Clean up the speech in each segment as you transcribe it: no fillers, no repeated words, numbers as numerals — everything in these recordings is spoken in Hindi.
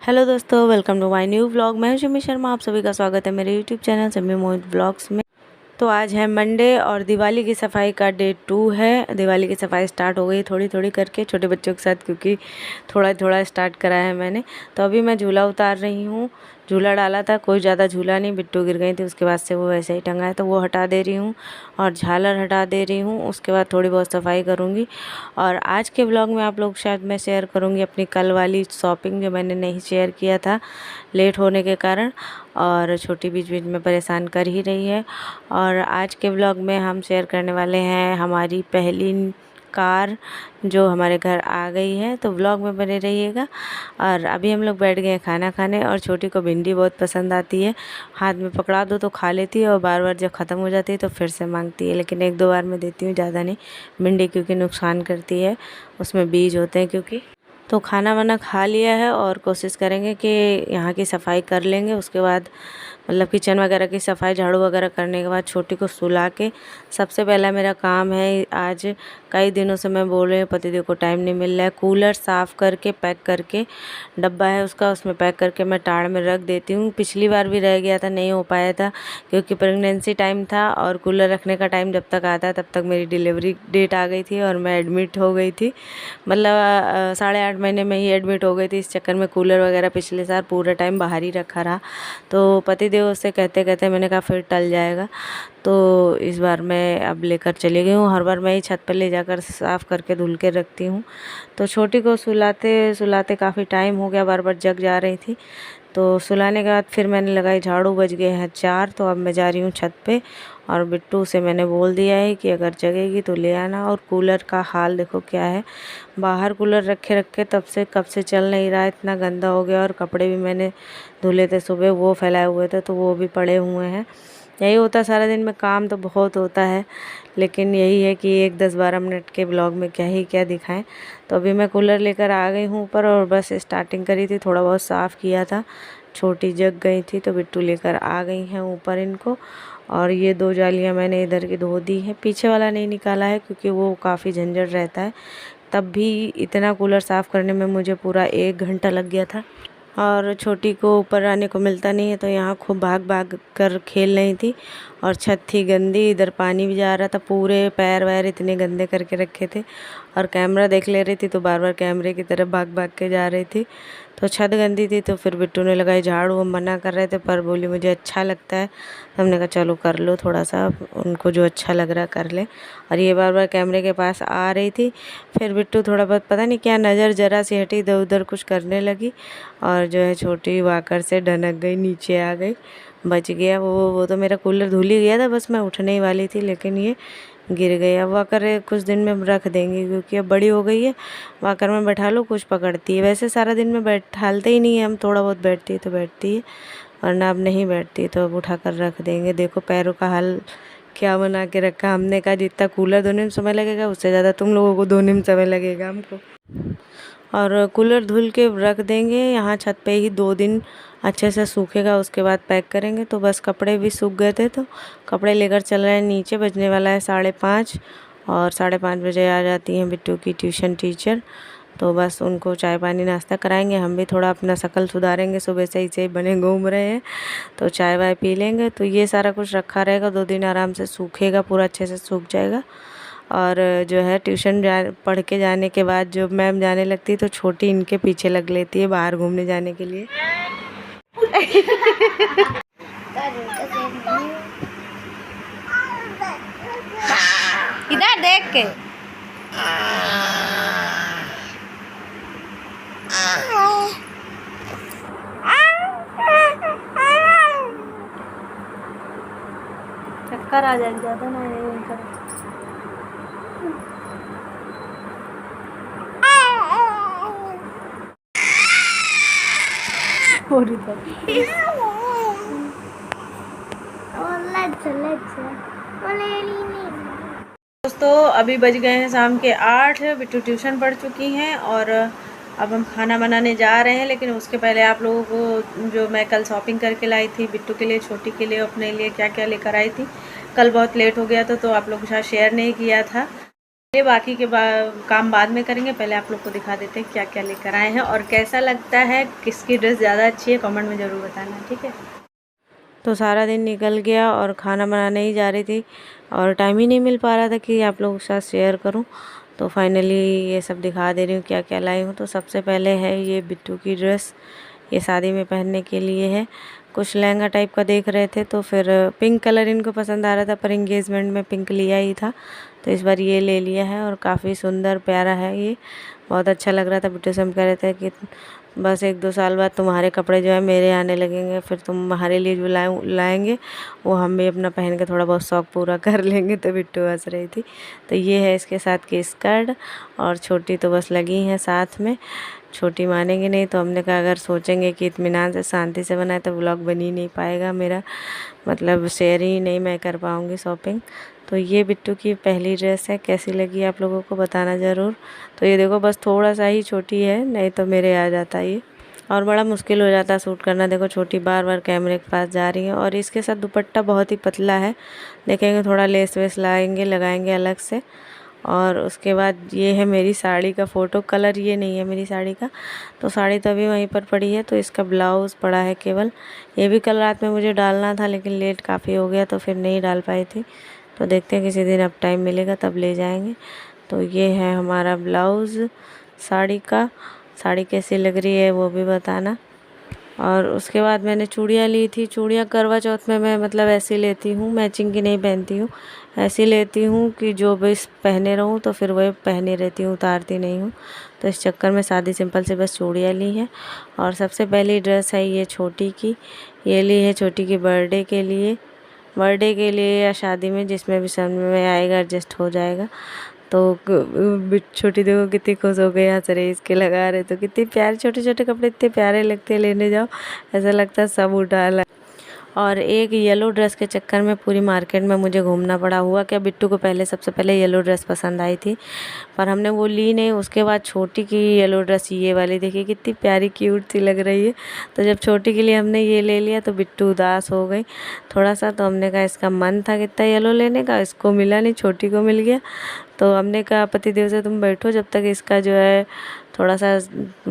हेलो दोस्तों, welcome to my new vlog. मैं हूं शिमी शर्मा। आप सभी का स्वागत है मेरे यूट्यूब चैनल शम्मी मोहित व्लॉग्स में। तो आज है मंडे और दिवाली की सफाई का डे 2 है। दिवाली की सफाई स्टार्ट हो गई थोड़ी थोड़ी करके छोटे बच्चों के साथ, क्योंकि थोड़ा थोड़ा स्टार्ट करा है मैंने। तो अभी मैं झूला उतार रही हूँ। झूला डाला था, कोई ज़्यादा झूला नहीं, बिट्टू गिर गई थी, उसके बाद से वो वैसे ही टंगा है, तो वो हटा दे रही हूँ और झालर हटा दे रही हूँ। उसके बाद थोड़ी बहुत सफाई करूँगी। और आज के व्लॉग में आप लोग शायद मैं शेयर करूँगी अपनी कल वाली शॉपिंग, जो मैंने नहीं शेयर किया था लेट होने के कारण, और छोटी बीच बीच में परेशान कर ही रही है। और आज के व्लॉग में हम शेयर करने वाले हैं हमारी पहली कार जो हमारे घर आ गई है, तो व्लॉग में बने रहिएगा। और अभी हम लोग बैठ गए हैं खाना खाने, और छोटी को भिंडी बहुत पसंद आती है। हाथ में पकड़ा दो तो खा लेती है, और बार बार जब ख़त्म हो जाती है तो फिर से मांगती है, लेकिन एक दो बार मैं देती हूँ, ज़्यादा नहीं। भिंडी क्योंकि नुकसान करती है, उसमें बीज होते हैं क्योंकि। तो खाना वाना खा लिया है और कोशिश करेंगे कि यहाँ की सफाई कर लेंगे। उसके बाद मतलब किचन वगैरह की सफाई, झाड़ू वगैरह करने के बाद छोटी को सुला के, सबसे पहला मेरा काम है आज। कई दिनों से मैं बोल रही हूँ, पतिदेव को टाइम नहीं मिल रहा है। कूलर साफ़ करके पैक करके, डब्बा है उसका, उसमें पैक करके मैं टाड़ में रख देती हूँ। पिछली बार भी रह गया था, नहीं हो पाया था क्योंकि प्रेगनेंसी टाइम था, और कूलर रखने का टाइम जब तक आता है तब तक मेरी डिलीवरी डेट आ गई थी और मैं एडमिट हो गई थी। मतलब 8.5 महीने में ही एडमिट हो गई थी। इस चक्कर में कूलर वगैरह पिछले साल पूरा टाइम बाहर ही रखा रहा। तो पतिदेव से कहते कहते मैंने कहा फिर टल जाएगा, तो इस बार मैं अब लेकर चली गई हूँ। हर बार मैं ही छत पर ले जाकर साफ़ करके धुल के रखती हूँ। तो छोटी को सुलाते सुलाते काफ़ी टाइम हो गया, बार बार जग जा रही थी। तो सुलाने के बाद फिर मैंने लगाई झाड़ू, बज गए हैं 4। तो अब मैं जा रही हूँ छत पे, और बिट्टू से मैंने बोल दिया है कि अगर जगेगी तो ले आना। और कूलर का हाल देखो क्या है, बाहर कूलर रखे रखे तब से कब से चल नहीं रहा है, इतना गंदा हो गया। और कपड़े भी मैंने धुले थे सुबह, वो फैलाए हुए थे, तो वो भी पड़े हुए हैं। यही होता सारा दिन में, काम तो बहुत होता है, लेकिन यही है कि एक 10-12 मिनट के ब्लॉग में क्या ही क्या दिखाएं। तो अभी मैं कूलर लेकर आ गई हूँ ऊपर, और बस स्टार्टिंग करी थी, थोड़ा बहुत साफ़ किया था। छोटी जग गई थी तो बिट्टू लेकर आ गई हैं ऊपर इनको। और ये 2 जालियाँ मैंने इधर की धो दी हैं, पीछे वाला नहीं निकाला है क्योंकि वो काफ़ी झंझट रहता है। तब भी इतना कूलर साफ़ करने में मुझे पूरा 1 घंटा लग गया था। और छोटी को ऊपर आने को मिलता नहीं है, तो यहाँ खूब भाग भाग कर खेल रही थी। और छत थी गंदी, इधर पानी भी जा रहा था, पूरे पैर वैर इतने गंदे करके रखे थे। और कैमरा देख ले रही थी तो बार बार कैमरे की तरफ भाग भाग के जा रही थी। तो छत गंदी थी, तो फिर बिट्टू ने लगाई झाड़ू। हम मना कर रहे थे पर बोली मुझे अच्छा लगता है। हमने कहा चलो कर लो, थोड़ा सा उनको जो अच्छा लग रहा कर ले। और ये बार बार कैमरे के पास आ रही थी। फिर बिट्टू थोड़ा बहुत पता नहीं क्या नज़र जरा सी हटी, इधर उधर कुछ करने लगी, और जो है छोटी वाकर से ढनक गई, नीचे आ गई, बच गया। वो तो मेरा कूलर धुल ही गया था, बस मैं उठने ही वाली थी, लेकिन ये गिर गई। अब वाकर कुछ दिन में रख देंगे क्योंकि अब बड़ी हो गई है। वाकर में बैठा लो, कुछ पकड़ती है। वैसे सारा दिन में बैठालते ही नहीं है हम, थोड़ा बहुत बैठती है तो बैठती है, वरना अब नहीं बैठती है, तो अब उठा कर रख देंगे। देखो पैरों का हाल क्या बना के रखा। हमने कहा जितना कूलर धोने में समय लगेगा उससे ज़्यादा तुम लोगों को धोने में समय लगेगा हमको। और कूलर धुल के रख देंगे यहाँ छत पे ही, 2 दिन अच्छे से सूखेगा, उसके बाद पैक करेंगे। तो बस कपड़े भी सूख गए थे, तो कपड़े लेकर चल रहे हैं नीचे। बजने वाला है 5:30, और 5:30 बजे आ जाती हैं बिट्टू की ट्यूशन टीचर। तो बस उनको चाय पानी नाश्ता कराएंगे, हम भी थोड़ा अपना शक्ल सुधारेंगे, सुबह से ही से बने घूम रहे हैं, तो चाय वाय पी लेंगे। तो ये सारा कुछ रखा रहेगा, 2 दिन आराम से सूखेगा, पूरा अच्छे से सूख जाएगा। और जो है ट्यूशन पढ़ के जाने के बाद जो मैम जाने लगती है, तो छोटी इनके पीछे लग लेती है बाहर घूमने जाने के लिए। इधर देख के चक्कर आ जाएगा, ज़्यादा ना नहीं कर। दोस्तों अभी बज गए हैं शाम के 8, बिट्टू ट्यूशन पढ़ चुकी हैं, और अब हम खाना बनाने जा रहे हैं। लेकिन उसके पहले आप लोगों को जो मैं कल शॉपिंग करके लाई थी बिट्टू के लिए, छोटी के लिए, अपने लिए क्या क्या लेकर आई थी, कल बहुत लेट हो गया था तो आप लोगों के साथ शेयर नहीं किया था। ये बाकी के काम बाद में करेंगे, पहले आप लोग को दिखा देते हैं क्या क्या लेकर आए हैं और कैसा लगता है, किसकी ड्रेस ज़्यादा अच्छी है कमेंट में ज़रूर बताना, ठीक है। तो सारा दिन निकल गया और खाना बनाने ही जा रही थी और टाइम ही नहीं मिल पा रहा था कि आप लोगों के साथ शेयर करूं। तो फाइनली ये सब दिखा दे रही हूँ क्या क्या लाई हूँ। तो सबसे पहले है ये बिट्टू की ड्रेस, ये शादी में पहनने के लिए है। कुछ लहंगा टाइप का देख रहे थे तो फिर पिंक कलर इनको पसंद आ रहा था, पर इंगेजमेंट में पिंक लिया ही था तो इस बार ये ले लिया है और काफ़ी सुंदर प्यारा है, ये बहुत अच्छा लग रहा था। बिट्टू से हम कह रहे थे कि बस 1-2 साल बाद तुम्हारे कपड़े जो है मेरे आने लगेंगे, फिर तुम्हारे लिए जो लाएंगे वो हम भी अपना पहन के थोड़ा बहुत शौक़ पूरा कर लेंगे। तो बिट्टू हंस रही थी। तो ये है इसके साथ की स्कर्ट और छोटी तो बस लगी हैं साथ में, छोटी मानेंगे नहीं। तो हमने कहा अगर सोचेंगे कि इत्मीनान से शांति से बनाए तो व्लॉग बन ही नहीं पाएगा मेरा, मतलब शेयर ही नहीं मैं कर पाऊँगी शॉपिंग। तो ये बिट्टू की पहली ड्रेस है, कैसी लगी आप लोगों को बताना ज़रूर। तो ये देखो बस थोड़ा सा ही छोटी है, नहीं तो मेरे आ जाता ये, और बड़ा मुश्किल हो जाता सूट करना। देखो छोटी बार बार कैमरे के पास जा रही है और इसके साथ दुपट्टा बहुत ही पतला है, देखेंगे थोड़ा लेस वेस लाएंगे लगाएंगे अलग से। और उसके बाद ये है मेरी साड़ी का फ़ोटो, कलर ये नहीं है मेरी साड़ी का, तो साड़ी तो अभी वहीं पर पड़ी है। तो इसका ब्लाउज़ पड़ा है केवल, ये भी कल रात में मुझे डालना था लेकिन लेट काफ़ी हो गया तो फिर नहीं डाल पाई थी। तो देखते हैं किसी दिन अब टाइम मिलेगा तब ले जाएंगे। तो ये है हमारा ब्लाउज़ साड़ी का, साड़ी कैसी लग रही है वो भी बताना। और उसके बाद मैंने चूड़ियाँ ली थी। चूड़ियाँ करवा चौथ में मैं मतलब ऐसी लेती हूँ, मैचिंग की नहीं पहनती हूँ, ऐसी लेती हूँ कि जो बस पहने रहूँ तो फिर वही पहने रहती हूँ, उतारती नहीं हूँ। तो इस चक्कर में सादी सिंपल से बस चूड़ियाँ ली हैं। और सबसे पहली ड्रेस है ये छोटी की, ये ली है छोटी की बर्थडे के लिए या शादी में, जिसमें भी समझ में आएगा एडजस्ट हो जाएगा। तो छोटी देखो कितनी खुश हो गई, हंस रही, इसके लगा रहे तो कितने प्यारे छोटे छोटे कपड़े, इतने प्यारे लगते हैं, लेने जाओ ऐसा लगता है सब उठा ला। और एक येलो ड्रेस के चक्कर में पूरी मार्केट में मुझे घूमना पड़ा। हुआ क्या, बिट्टू को पहले सबसे पहले येलो ड्रेस पसंद आई थी पर हमने वो ली नहीं। उसके बाद छोटी की येलो ड्रेस ये वाली देखिए कितनी प्यारी क्यूट सी लग रही है। तो जब छोटी के लिए हमने ये ले लिया तो बिट्टू उदास हो गई थोड़ा सा। तो हमने कहा इसका मन था कितना येलो लेने का, इसको मिला नहीं, छोटी को मिल गया। तो हमने कहा पतिदेव से तुम बैठो जब तक इसका जो है थोड़ा सा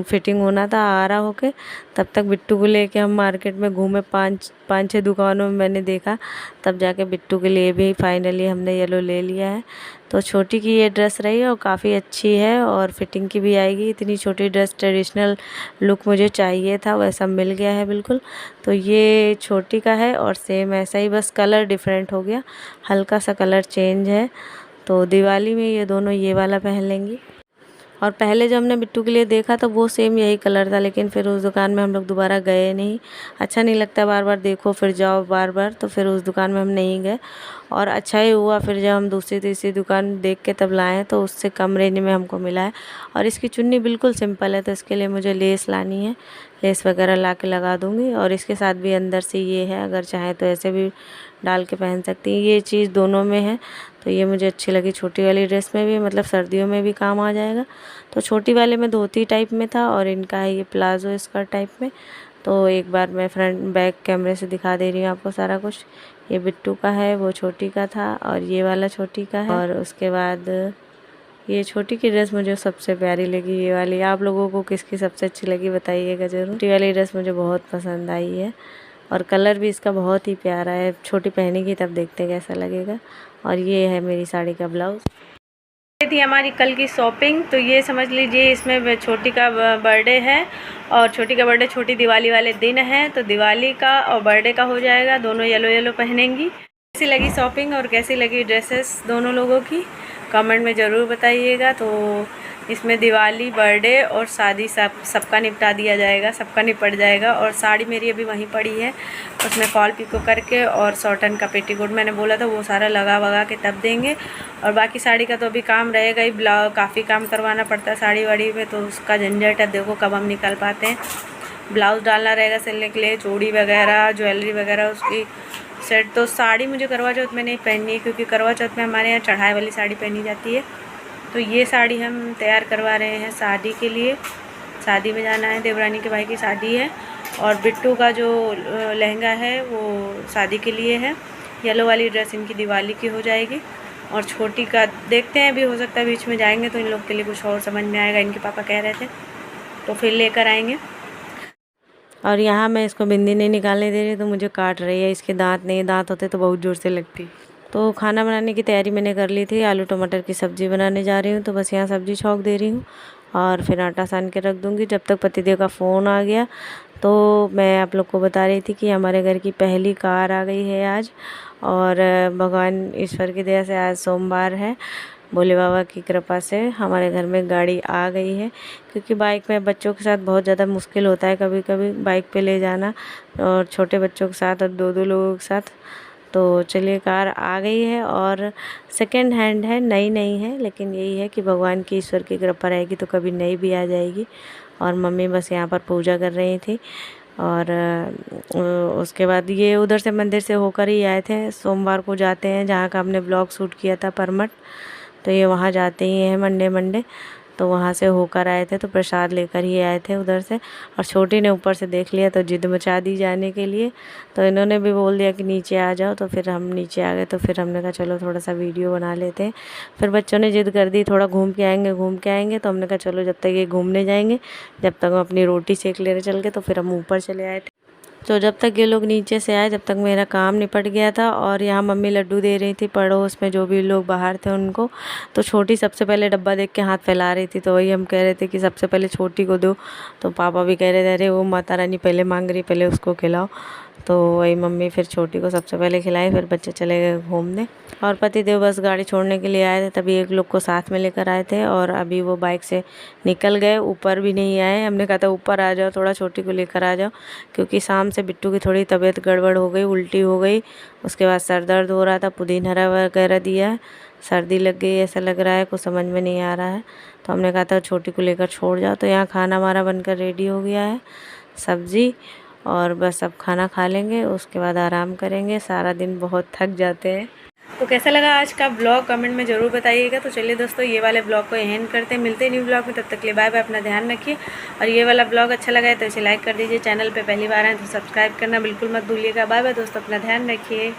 फिटिंग होना था आ रहा होके, तब तक बिट्टू को लेके हम मार्केट में घूमे। 5-6 दुकानों में मैंने देखा, तब जाके बिट्टू के लिए भी फाइनली हमने येलो ले लिया है। तो छोटी की ये ड्रेस रही और काफ़ी अच्छी है और फिटिंग की भी आएगी। इतनी छोटी ड्रेस ट्रेडिशनल लुक मुझे चाहिए था, वैसा मिल गया है बिल्कुल। तो ये छोटी का है और सेम ऐसा ही, बस कलर डिफरेंट हो गया, हल्का सा कलर चेंज है। तो दिवाली में ये दोनों ये वाला पहन लेंगी। और पहले जब हमने बिट्टू के लिए देखा तो वो सेम यही कलर था, लेकिन फिर उस दुकान में हम लोग दोबारा गए नहीं, अच्छा नहीं लगता बार बार देखो फिर जाओ बार बार, तो फिर उस दुकान में हम नहीं गए। और अच्छा ही हुआ फिर जब हम दूसरी तीसरी दुकान देख के तब लाए तो उससे कम रेंज में हमको मिला है। और इसकी चुन्नी बिल्कुल सिंपल है तो इसके लिए मुझे लेस लानी है, लेस वगैरह ला के लगा दूँगी। और इसके साथ भी अंदर से ये है, अगर चाहे तो ऐसे भी डाल के पहन सकती हैं, ये चीज़ दोनों में है। तो ये मुझे अच्छी लगी, छोटी वाली ड्रेस में भी, मतलब सर्दियों में भी काम आ जाएगा। तो छोटी वाले में धोती टाइप में था और इनका है ये प्लाजो स्कर्ट टाइप में। तो एक बार मैं फ्रंट बैक कैमरे से दिखा दे रही हूँ आपको सारा कुछ। ये बिट्टू का है, वो छोटी का था और ये वाला छोटी का है। और उसके बाद ये छोटी की ड्रेस मुझे सबसे प्यारी लगी, ये वाली। आप लोगों को किसकी सबसे अच्छी लगी बताइएगा ज़रूर। छोटी वाली ड्रेस मुझे बहुत पसंद आई है और कलर भी इसका बहुत ही प्यारा है। छोटी पहनेगी तब देखते कैसा लगेगा। और ये है मेरी साड़ी का ब्लाउज़। ये थी हमारी कल की शॉपिंग। तो ये समझ लीजिए इसमें छोटी का बर्थडे है और छोटी का बर्थडे छोटी दिवाली वाले दिन है, तो दिवाली का और बर्थडे का हो जाएगा, दोनों येलो येलो पहनेंगी। कैसी लगी शॉपिंग और कैसी लगी ड्रेसेस दोनों लोगों की कमेंट में ज़रूर बताइएगा। तो इसमें दिवाली, बर्थडे और शादी सबका निपटा दिया जाएगा, सबका निपट जाएगा। और साड़ी मेरी अभी वहीं पड़ी है, उसमें फॉल पिको करके और शॉर्टन का पेटीकोट मैंने बोला था वो सारा लगा वगा के तब देंगे। और बाकी साड़ी का तो अभी काम रहेगा ही, ब्लाउज काफ़ी काम करवाना पड़ता है साड़ी वाड़ी में, तो उसका झंझट है, देखो कब हम निकल पाते हैं। ब्लाउज़ डालना रहेगा सिलने के लिए, चूड़ी वगैरह ज्वेलरी वगैरह उसकी सेट। तो साड़ी मुझे करवा चौथ में नहीं पहननी है क्योंकि करवा चौथ में हमारे यहाँ चढ़ाई वाली साड़ी पहनी जाती है। तो ये साड़ी हम तैयार करवा रहे हैं शादी के लिए, शादी में जाना है, देवरानी के भाई की शादी है। और बिट्टू का जो लहंगा है वो शादी के लिए है। येलो वाली ड्रेस इनकी दिवाली की हो जाएगी। और छोटी का देखते हैं, अभी हो सकता है बीच में जाएंगे तो इन लोग के लिए कुछ और समझ में आएगा, इनके पापा कह रहे थे तो फिर लेकर आएंगे। और यहाँ मैं इसको बिंदी नहीं निकालने दे रही तो मुझे काट रही है, इसके दांत नहीं, दांत होते तो बहुत ज़ोर से लगती। तो खाना बनाने की तैयारी मैंने कर ली थी, आलू टमाटर की सब्ज़ी बनाने जा रही हूँ। तो बस यहाँ सब्ज़ी छौंक दे रही हूँ और फिर आटा सान के रख दूँगी। जब तक पतिदेव का फ़ोन आ गया तो मैं आप लोग को बता रही थी कि हमारे घर की पहली कार आ गई है आज। और भगवान ईश्वर की दया से आज सोमवार है, भोले बाबा की कृपा से हमारे घर में गाड़ी आ गई है। क्योंकि बाइक में बच्चों के साथ बहुत ज़्यादा मुश्किल होता है कभी कभी बाइक पे ले जाना, और छोटे बच्चों के साथ और दो लोगों के साथ। तो चलिए कार आ गई है और सेकंड हैंड है, नई नहीं है, लेकिन यही है कि भगवान की ईश्वर की कृपा रहेगी तो कभी नई भी आ जाएगी। और मम्मी बस यहाँ पर पूजा कर रही थी। और उसके बाद ये उधर से मंदिर से होकर ही आए थे। सोमवार को जाते हैं जहाँ का हमने ब्लॉग शूट किया था परमठ, तो ये वहाँ जाते ही हैं मंडे तो वहाँ से होकर आए थे, तो प्रसाद लेकर ही आए थे उधर से। और छोटी ने ऊपर से देख लिया तो जिद मचा दी जाने के लिए, तो इन्होंने भी बोल दिया कि नीचे आ जाओ। तो फिर हम नीचे आ गए। तो फिर हमने कहा चलो थोड़ा सा वीडियो बना लेते हैं। फिर बच्चों ने जिद कर दी थोड़ा घूम के आएंगे। तो हमने कहा चलो जब तक ये घूमने जाएंगे, जब तक हम अपनी रोटी सेक ले रहे चल के, तो फिर हम ऊपर चले आए थे। तो जब तक ये लोग नीचे से आए जब तक मेरा काम निपट गया था। और यहाँ मम्मी लड्डू दे रही थी पड़ोस में जो भी लोग बाहर थे उनको। तो छोटी सबसे पहले डब्बा देख के हाथ फैला रही थी, तो वही हम कह रहे थे कि सबसे पहले छोटी को दो। तो पापा भी कह रहे थे अरे वो माता रानी पहले मांग रही, पहले उसको खिलाओ। तो वही मम्मी फिर छोटी को सबसे पहले खिलाई, फिर बच्चे चले गए घूमने। और पतिदेव बस गाड़ी छोड़ने के लिए आए थे, तभी एक लोग को साथ में लेकर आए थे और अभी वो बाइक से निकल गए, ऊपर भी नहीं आए। हमने कहा था ऊपर आ जाओ, थोड़ा छोटी को लेकर आ जाओ, क्योंकि शाम से बिट्टू की थोड़ी तबीयत गड़बड़ हो गई, उल्टी हो गई, उसके बाद सर दर्द हो रहा था, पुदीना हरा वगैरह दिया, सर्दी लग गई ऐसा लग रहा है, कुछ समझ में नहीं आ रहा है। तो हमने कहा था छोटी को लेकर छोड़ जाओ। तो यहाँ खाना हमारा बनकर रेडी हो गया है, सब्ज़ी, और बस अब खाना खा लेंगे, उसके बाद आराम करेंगे। सारा दिन बहुत थक जाते हैं। तो कैसा लगा आज का ब्लॉग कमेंट में ज़रूर बताइएगा। तो चलिए दोस्तों ये वाले ब्लॉग को एंड करते हैं, मिलते हैं न्यू ब्लॉग में, तब तक के लिए बाय बाय, अपना ध्यान रखिए। और ये वाला ब्लॉग अच्छा लगा है तो इसे लाइक कर दीजिए, चैनल पे पहली बार आए तो सब्सक्राइब करना बिल्कुल मत भूलिएगा। बाय बाय दोस्तों, अपना ध्यान रखिए।